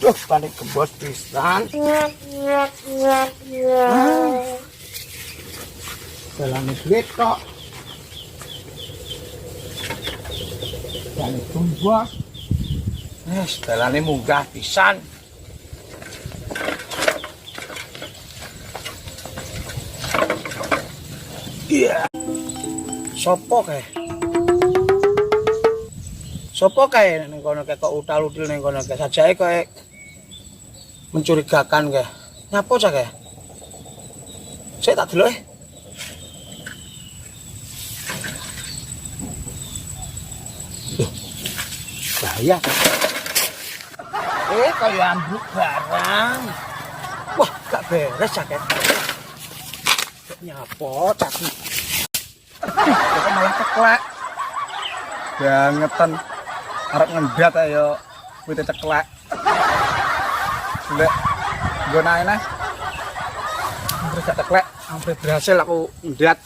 Duh, panik gembos pisan. Dalane duit kok. Panik gembos. Dalane munggah pisan. Iya. Sopo kae? Sopo kae ning kono kok utal-util ning kono kae sajake kae mencurigakan kae. Nyapa cah kae? Sik tak delok bahaya. Kaya ambruk barang. Wah, gak beres cah kae. Nyapa cah iki? Kok malah ceklek. Bangetan arep ngendat ayo wite ceklek. Lek nggon ae nah. Hampir gak ceklek, hampir berhasil aku ngendat.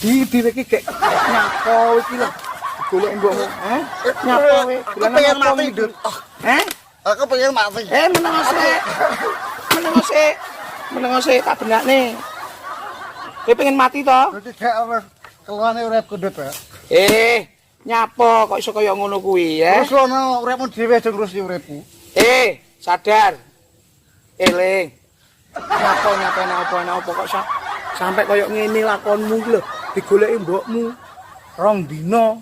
Iki iki gek nyapa iki lho. Golek mbokmu, nyapa kowe? Aku pengen mati, Dut. Aku pengen mati. Meneng sik tak benakne. Kowe pengen mati to? Tidak wis keluane uripku, Dut. Nyapa kok iso kaya ngono kuwi ya? Terus ono uripmu dhewe aja ngurusi uripku. Sadar. Eling. Nyapa kok sampai kaya ngene lakonmu iki lho, digoleki mbokmu. Rong dina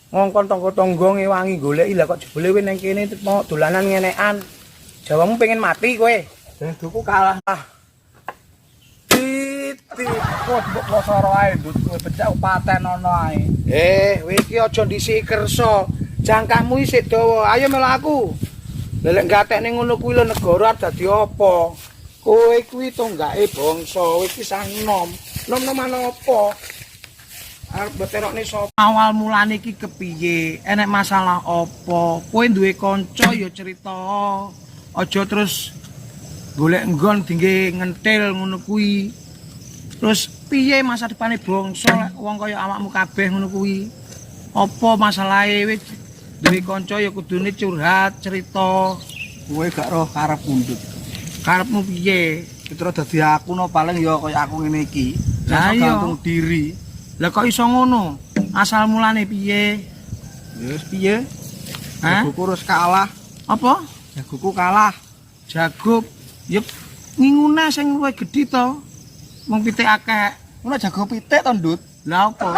ngongkon tangga-tangga ngewangi goleki lah kok jebule kowe ning kene mau dolanan ngenekan. Jawamu pengen mati kowe. Duku kalah. Kok mbok losoro ae ndut kowe becak paten ono ae. Kowe iki aja ndisiki kersa. Jangkamu isih dawa. Ayo melu aku. Lelek gatekne ngono kuwi lho negara dadi apa? Kowe kuwi tonggake bangsa, kowe iki sang nom. Nom-noman apa? Arep beterokne sapa? Awal mulane iki kepiye? Enek masalah apa? Kowe duwe kanca ya cerita. Aja terus golek nggon dingge ngentil ngono kuwi. Terus piye masa depane bangsa lek wong kaya awakmu kabeh ngono kuwi? Apa masalahe wis duwe kanca ya kudune curhat, cerita. Kowe gak roh karep pundut. Karepmu piye? Terus dadi aku no paling ya kaya aku ngene iki. Lah iya gantung diri. Lah kok iso ngono? Asal mulane piye? Ya wis piye? Hah? Jagoku terus kalah. Apa? Jagoku kalah. Jago ya ngingune sing luwih gedhi to. Wong pitik akeh. Ngono jago pitik to, Ndut. Lah apa?